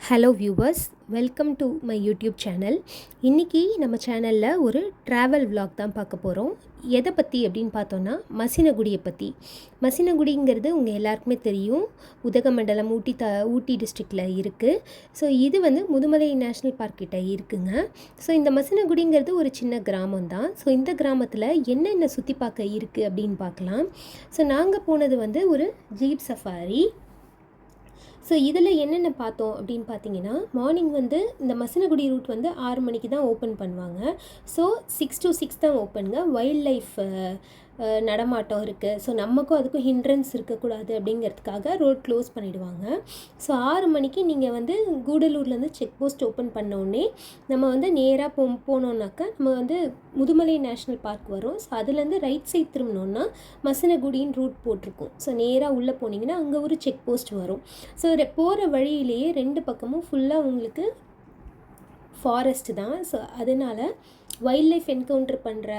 Hello viewers, welcome to my YouTube channel. இன்றைக்கி நம்ம சேனலில் ஒரு ட்ராவல் விலாக் தான் பார்க்க போகிறோம். எதை பற்றி அப்படின்னு பார்த்தோன்னா மசினகுடியை பற்றி. மசினகுடிங்கிறது உங்கள் எல்லாருக்குமே தெரியும், உதகமண்டலம் ஊட்டி டிஸ்ட்ரிக்டில் இருக்குது. ஸோ இது வந்து முதுமலை நேஷ்னல் பார்க் கிட்ட இருக்குங்க. ஸோ இந்த மசினகுடிங்கிறது ஒரு சின்ன கிராமம் தான். ஸோ இந்த கிராமத்தில் என்னென்ன சுற்றி பார்க்க இருக்குது அப்படின்னு பார்க்கலாம். ஸோ நாங்கள் போனது வந்து ஒரு ஜீப் சஃபாரி. ஸோ இதில் என்னென்ன பார்த்தோம் அப்படின்னு பார்த்தீங்கன்னா, மார்னிங் வந்து இந்த மசினகுடி ரூட் வந்து 6 மணிக்கு தான் ஓப்பன் பண்ணுவாங்க. ஸோ 6 to 6 தான் ஓப்பனுங்க. வைல்ட் லைஃப் நடமாட்டம் இருக்குது. ஸோ நமக்கும் அதுக்கும் ஹிண்ட்ரன்ஸ் இருக்கக்கூடாது அப்படிங்கிறதுக்காக ரோட் க்ளோஸ் பண்ணிவிடுவாங்க. ஸோ 6 மணிக்கு நீங்கள் வந்து கூடலூர்லேருந்து செக் போஸ்ட் ஓப்பன் பண்ணோடனே நம்ம வந்து நேராக போனோன்னாக்கா நம்ம வந்து முதுமலை நேஷ்னல் பார்க் வரும். ஸோ அதுலேருந்து ரைட் சைட் திரும்பினோன்னா மசினகுடின்னு ரூட் போட்டிருக்கும். ஸோ நேராக உள்ளே போனீங்கன்னா அங்கே ஒரு செக் போஸ்ட் வரும். ஸோ போகிற வழியிலேயே 2 பக்கமும் ஃபுல்லாக உங்களுக்கு ஃபாரஸ்ட்டு தான். ஸோ அதனால் வைல்ட் லைஃப் என்கவுண்டர் பண்ணுற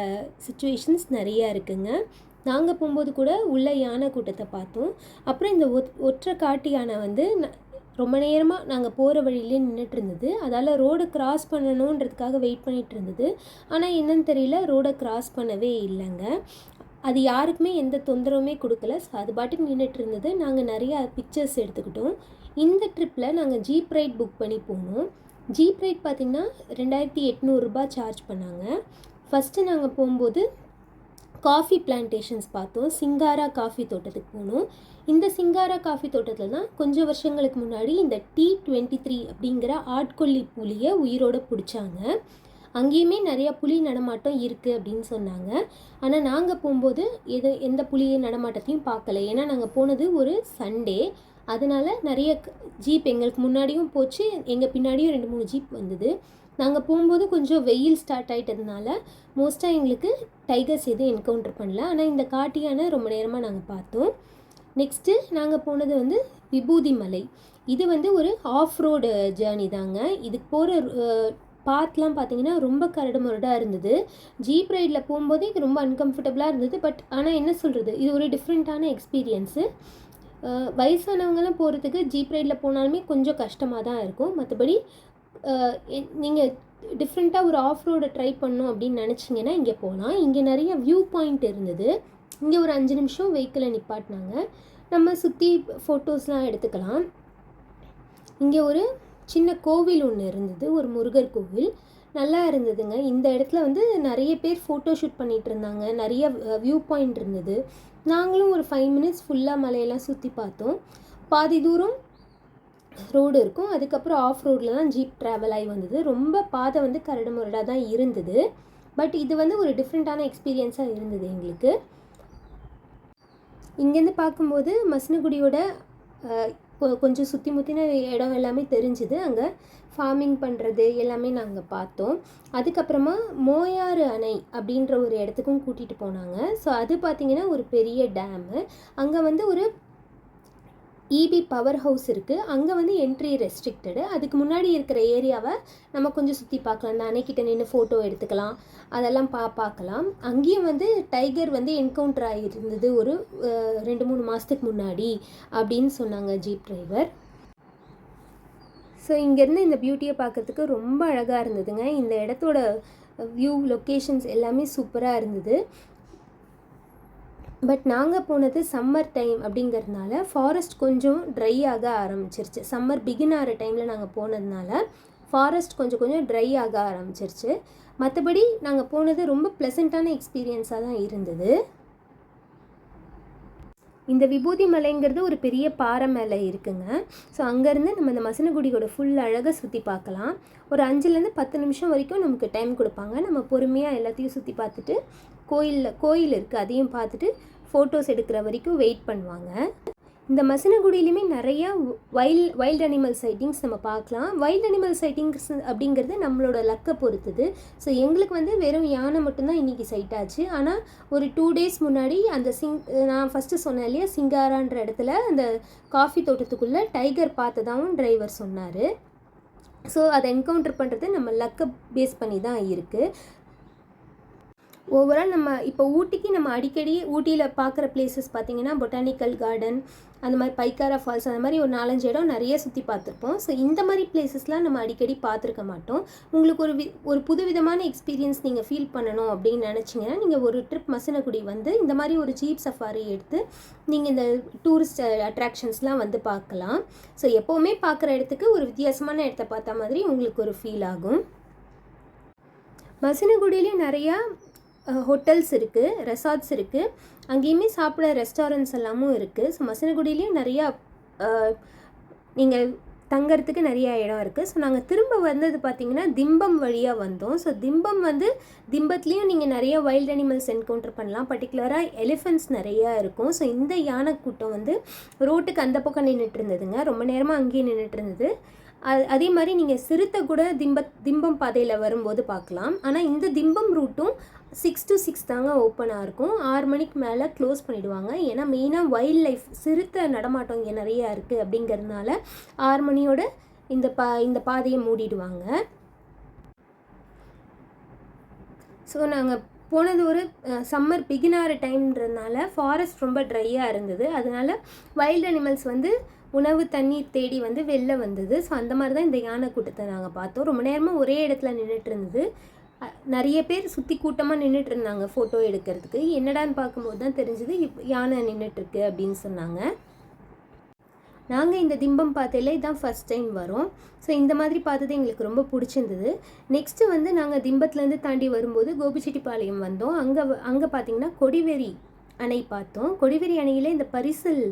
சுச்சுவேஷன்ஸ் நிறையா இருக்குங்க. நாங்கள் போகும்போது கூட உள்ள யானை கூட்டத்தை பார்த்தோம். அப்புறம் இந்த ஒற்றை காட்டு யானை வந்து ரொம்ப நேரமாக நாங்கள் போகிற வழியிலே நின்றுட்டு இருந்தது. அதால் ரோடை கிராஸ் பண்ணணுன்றதுக்காக வெயிட் பண்ணிகிட்டு இருந்தது. ஆனால் என்னன்னு தெரியல, ரோடை கிராஸ் பண்ணவே இல்லைங்க. அது யாருக்குமே எந்த தொந்தரவுமே கொடுக்கல. ஸோ அது பாட்டுக்கு நின்றுட்டு இருந்தது. நாங்கள் நிறையா பிக்சர்ஸ் எடுத்துக்கிட்டோம். இந்த ட்ரிப்பில் நாங்கள் ஜீப் ரைட் புக் பண்ணி போனோம். ஜீப் ரைட் பார்த்திங்கன்னா 2800 ரூபாய் சார்ஜ் பண்ணாங்க. ஃபஸ்ட்டு நாங்கள் போகும்போது காஃபி பிளான்டேஷன்ஸ் பார்த்தோம். சிங்காரா காஃபி தோட்டத்துக்கு போனோம். இந்த சிங்காரா காஃபி தோட்டத்தில் தான் கொஞ்சம் வருஷங்களுக்கு முன்னாடி இந்த T23 அப்படிங்கிற ஆட்கொல்லி புலியை உயிரோடு பிடிச்சாங்க. அங்கேயுமே நிறையா புலி நடமாட்டம் இருக்குது அப்படின்னு சொன்னாங்க. ஆனால் நாங்கள் போகும்போது எந்த புலி நடமாட்டத்தையும் பார்க்கல. ஏன்னா நாங்கள் போனது ஒரு சண்டே. அதனால் நிறைய ஜீப் எங்களுக்கு முன்னாடியும் போச்சு, எங்கள் பின்னாடியும் 2-3 ஜீப் வந்தது. நாங்கள் போகும்போது கொஞ்சம் வெயில் ஸ்டார்ட் ஆகிட்டதுனால மோஸ்ட்டாக எங்களுக்கு டைகர்ஸ் எதுவும் என்கவுண்டர் பண்ணல. ஆனால் இந்த காட்டியான ரொம்ப நேரமாக நாங்கள் பார்த்தோம். நெக்ஸ்ட்டு நாங்கள் போனது வந்து விபூதி மலை. இது வந்து ஒரு ஆஃப் ரோடு ஜேர்னி தாங்க. இதுக்கு போகிற பாத்லாம் பார்த்திங்கன்னா ரொம்ப கரடு முரடாக இருந்தது. ஜீப் ரைடில் போகும்போதே இது ரொம்ப அன்கம்ஃபர்டபுளாக இருந்தது. பட் ஆனால் என்ன சொல்கிறது, இது ஒரு டிஃப்ரெண்ட்டான எக்ஸ்பீரியன்ஸு. வயசானவங்களாம் போகிறதுக்கு ஜீப் ரைடில் போனாலுமே கொஞ்சம் கஷ்டமாக தான் இருக்கும். மற்றபடி நீங்கள் டிஃப்ரெண்ட்டாக ஒரு ஆஃப் ரோடை ட்ரை பண்ணணும் அப்படின்னு நினச்சிங்கன்னா இங்கே போகலாம். இங்கே நிறைய வியூ பாயிண்ட் இருந்தது. இங்கே ஒரு 5 நிமிஷம் வெஹிக்கிளை நிப்பாட்டினாங்க. நம்ம சுற்றி ஃபோட்டோஸ்லாம் எடுத்துக்கலாம். இங்கே ஒரு சின்ன கோவில் ஒன்று இருந்தது, ஒரு முருகர் கோவில். நல்லா இருந்ததுங்க. இந்த இடத்துல வந்து நிறைய பேர் ஃபோட்டோ ஷூட் பண்ணிகிட்டு இருந்தாங்க. நிறைய வியூ பாயிண்ட் இருந்தது. நாங்களும் ஒரு 5 மினிட்ஸ் ஃபுல்லாக மலையெல்லாம் சுற்றி பார்த்தோம். பாதி தூரம் ரோடு இருக்கும், அதுக்கப்புறம் ஆஃப் ரோடில் தான் ஜீப் ட்ராவல் ஆகி வந்தது. ரொம்ப பாதை வந்து கரடு முரடாக தான் இருந்தது. பட் இது வந்து ஒரு டிஃப்ரெண்ட்டான எக்ஸ்பீரியன்ஸாக இருந்தது எங்களுக்கு. இங்கேருந்து பார்க்கும்போது மசினகுடியோட கொஞ்சம் சுற்றி முற்றின இடம் எல்லாமே தெரிஞ்சுது. அங்கே ஃபார்மிங் பண்ணுறது எல்லாமே நாங்கள் பார்த்தோம். அதுக்கப்புறமா மோயாறு அணை அப்படின்ற ஒரு இடத்துக்கும் கூட்டிகிட்டு போனாங்க. ஸோ அது பார்த்திங்கன்னா ஒரு பெரிய டேமு. அங்கே வந்து ஒரு இபி பவர் ஹவுஸ் இருக்குது. அங்கே வந்து என்ட்ரி ரெஸ்ட்ரிக்டடு. அதுக்கு முன்னாடி இருக்கிற ஏரியாவை நம்ம கொஞ்சம் சுற்றி பார்க்கலாம். அந்த அணைக்கிட்ட நின்று ஃபோட்டோ எடுத்துக்கலாம், அதெல்லாம் பார்க்கலாம். அங்கேயும் வந்து டைகர் வந்து என்கவுண்டர் ஆகியிருந்தது ஒரு 2-3 மாதத்துக்கு முன்னாடி அப்படின்னு சொன்னாங்க ஜீப் டிரைவர். ஸோ இங்கேருந்து இந்த பியூட்டியை பார்க்குறதுக்கு ரொம்ப அழகாக இருந்ததுங்க. இந்த இடத்தோட வியூ லொக்கேஷன்ஸ் எல்லாமே சூப்பராக இருந்தது. பட் நாங்கள் போனது சம்மர் டைம் அப்படிங்கிறதுனால ஃபாரஸ்ட் கொஞ்சம் ட்ரை ஆக ஆரம்பிச்சிருச்சு. சம்மர் பிகின் ஆகிற டைமில் நாங்கள் போனதுனால ஃபாரஸ்ட் கொஞ்சம் ட்ரை ஆக ஆரம்பிச்சிருச்சு. மற்றபடி நாங்கள் போனது ரொம்ப ப்ளசண்ட்டான எக்ஸ்பீரியன்ஸாக தான் இருந்தது. இந்த விபூதி மலைங்கிறது ஒரு பெரிய பாறை மேலே இருக்குங்க. ஸோ அங்கேருந்து நம்ம இந்த மசினகுடியோட ஃபுல் அழகாக சுற்றி பார்க்கலாம். ஒரு 5-10 நிமிஷம் வரைக்கும் நமக்கு டைம் கொடுப்பாங்க. நம்ம பொறுமையாக எல்லாத்தையும் சுற்றி பார்த்துட்டு கோயில் இருக்குது, அதையும் பார்த்துட்டு ஃபோட்டோஸ் எடுக்கிற வரைக்கும் வெயிட் பண்ணுவாங்க. இந்த மசினகுடியிலையுமே நிறையா வைல்ட் அனிமல் சைட்டிங்ஸ் நம்ம பார்க்கலாம். வைல்ட் அனிமல் சைட்டிங்ஸ் அப்படிங்கிறது நம்மளோட லக்கை பொறுத்தது. ஸோ எங்களுக்கு வந்து வெறும் யானை மட்டும்தான் இன்றைக்கி சைட் ஆச்சு. ஆனால் ஒரு 2 டேஸ் முன்னாடி அந்த நான் ஃபஸ்ட்டு சொன்னேன் இல்லையா, சிங்காரான்ற இடத்துல அந்த காஃபி தோட்டத்துக்குள்ளே டைகர் பார்த்ததாகவும் டிரைவர் சொன்னார். ஸோ அதை என்கவுண்டர் பண்ணுறது நம்ம லக்கை பேஸ் பண்ணி தான் இருக்குது. ஓவரால் நம்ம இப்போ ஊட்டிக்கு நம்ம அடிக்கடி ஊட்டியில் பார்க்குற பிளேசஸ் பார்த்திங்கன்னா பொட்டானிக்கல் கார்டன், அந்த மாதிரி பைக்காரா ஃபால்ஸ், அந்த மாதிரி ஒரு 4-5 இடம் நிறைய சுற்றி பார்த்துருப்போம். ஸோ இந்த மாதிரி பிளேசஸ்லாம் நம்ம அடிக்கடி பார்த்துருக்க மாட்டோம். உங்களுக்கு ஒரு புதுவிதமான எக்ஸ்பீரியன்ஸ் நீங்கள் ஃபீல் பண்ணணும் அப்படின்னு நினச்சிங்கன்னா நீங்கள் ஒரு ட்ரிப் மசினகுடி வந்து இந்த மாதிரி ஒரு ஜீப் சஃபாரி எடுத்து நீங்கள் இந்த டூரிஸ்ட் அட்ராக்ஷன்ஸ்லாம் வந்து பார்க்கலாம். ஸோ எப்போவுமே பார்க்குற இடத்துக்கு ஒரு வித்தியாசமான இடத்த பார்த்த மாதிரி உங்களுக்கு ஒரு ஃபீல் ஆகும். மசினகுடியிலையும் நிறையா ஹோட்டல்ஸ் இருக்குது, ரெசார்ட்ஸ் இருக்குது, அங்கேயுமே சாப்பிட ரெஸ்டாரண்ட்ஸ் எல்லாமும் இருக்குது. ஸோ மசினகுடியிலையும் நிறையா நீங்கள் தங்கறதுக்கு நிறையா இடம் இருக்குது. ஸோ நாங்கள் திரும்ப வந்தது பார்த்திங்கன்னா திம்பம் வழியாக வந்தோம். ஸோ திம்பம் வந்து திம்பத்துலேயும் நீங்கள் நிறைய வைல்ட் அனிமல்ஸ் என்கவுண்டர் பண்ணலாம். பர்டிகுலராக எலிஃபெண்ட்ஸ் நிறையா இருக்கும். ஸோ இந்த யானை கூட்டம் வந்து ரோட்டுக்கு அந்த பக்கம் நின்றுட்டு இருந்ததுங்க, ரொம்ப நேரமாக அங்கேயே நின்றுட்டு இருந்தது. அதே மாதிரி நீங்கள் சிறுத்தை கூட திம்பம் பாதையில் வரும்போது பார்க்கலாம். ஆனால் இந்த திம்பம் ரூட்டும் 6 to 6 தாங்க ஓப்பனாக இருக்கும். 6 மணிக்கு மேலே க்ளோஸ் பண்ணிவிடுவாங்க. ஏன்னா மெயினாக வைல்ட் லைஃப் சிறுத்தை நடமாட்டம் இங்கே நிறையா இருக்குது அப்படிங்கிறதுனால 6 மணியோட இந்த பாதையை மூடிடுவாங்க. ஸோ நாங்கள் போனது ஒரு சம்மர் பிகினார் டைம்ன்றதுனால ஃபாரஸ்ட் ரொம்ப ட்ரையாக இருந்தது. அதனால் வைல்ட் அனிமல்ஸ் வந்து உணவு தண்ணீர் தேடி வந்து வெளில வந்தது. ஸோ அந்த மாதிரி தான் இந்த யானை கூட்டத்தை நாங்கள் பார்த்தோம். ரொம்ப நேரமாக ஒரே இடத்துல நின்றுட்டு இருந்தது. நிறைய பேர் சுற்றி கூட்டமாக நின்றுட்டு இருந்தாங்க ஃபோட்டோ எடுக்கிறதுக்கு. என்னடான்னு பார்க்கும்போது தான் தெரிஞ்சது யானை நின்றுட்டுருக்கு அப்படின்னு சொன்னாங்க. நாங்கள் இந்த திம்பம் பாதையில் இதான் ஃபஸ்ட் டைம் வரோம். ஸோ இந்த மாதிரி பார்த்தது எங்களுக்கு ரொம்ப பிடிச்சிருந்தது. நெக்ஸ்ட்டு வந்து நாங்கள் திம்பத்துலேருந்து தாண்டி வரும்போது கோபிச்செட்டிப்பாளையம் வந்தோம். அங்கே பார்த்திங்கன்னா கொடிவேரி அணை பார்த்தோம். கொடிவேரி அணையிலே இந்த பரிசல்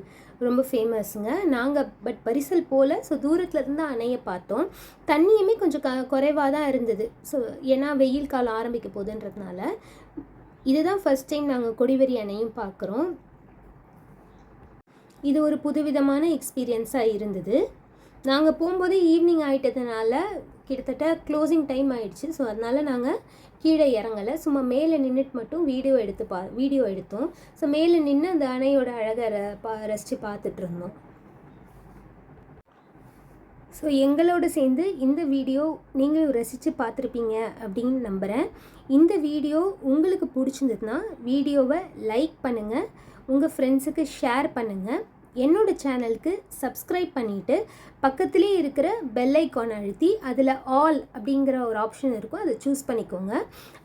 ரொம்ப ஃபேமஸுங்க. நாங்கள் பரிசல் போல் ஸோ தூரத்தில் இருந்து அணையை பார்த்தோம். தண்ணியுமே கொஞ்சம் குறைவாக தான் இருந்தது. ஸோ ஏன்னா வெயில் காலம் ஆரம்பிக்க போகுதுன்றதுனால இதுதான் ஃபஸ்ட் டைம் நாங்கள் கொடிவேரி அணையும் பார்க்குறோம். இது ஒரு புதுவிதமான எக்ஸ்பீரியன்ஸாக இருந்தது. நாங்கள் போகும்போது ஈவினிங் ஆகிட்டதுனால கிட்டத்தட்ட க்ளோசிங் டைம் ஆகிடுச்சு. ஸோ அதனால் நாங்கள் கீழே இறங்கலை, சும்மா மேலே நின்றுட்டு மட்டும் வீடியோ எடுத்தோம். ஸோ மேலே நின்று அந்த அணையோட அழகை ரசித்து பார்த்துட்டு இருந்தோம். ஸோ எங்களோட சேர்ந்து இந்த வீடியோ நீங்களும் ரசித்து பார்த்துருப்பீங்க அப்படின்னு நம்புகிறேன். இந்த வீடியோ உங்களுக்கு பிடிச்சிருந்ததுன்னா வீடியோவை லைக் பண்ணுங்கள், உங்கள் ஃப்ரெண்ட்ஸுக்கு ஷேர் பண்ணுங்கள், என்னோடய சேனலுக்கு சப்ஸ்கிரைப் பண்ணிவிட்டு பக்கத்துலேயே இருக்கிற பெல் ஐக்கான் அழுத்தி அதில் ஆல் அப்படிங்கிற ஒரு ஆப்ஷன் இருக்கும், அதை சூஸ் பண்ணிக்கோங்க.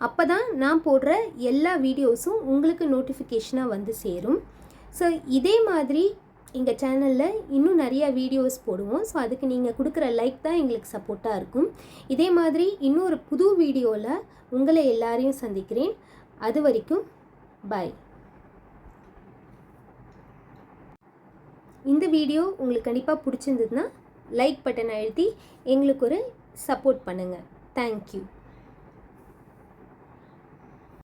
அப்போ தான் நான் போடுற எல்லா வீடியோஸும் உங்களுக்கு நோட்டிஃபிகேஷனாக வந்து சேரும். ஸோ இதே மாதிரி எங்கள் சேனலில் இன்னும் நிறையா வீடியோஸ் போடுவோம். ஸோ அதுக்கு நீங்கள் கொடுக்குற லைக் தான் எங்களுக்கு சப்போர்ட்டாக இருக்கும். இதே மாதிரி இன்னொரு புது வீடியோவில் உங்களை எல்லாரையும் சந்திக்கிறேன். அது வரைக்கும் பாய். இந்த வீடியோ உங்களுக்கு கண்டிப்பாக பிடிச்சிருந்ததுன்னா லைக் பட்டன் அழுத்தி எங்களுக்கு ஒரு சப்போர்ட் பண்ணுங்கள். தேங்க்யூ.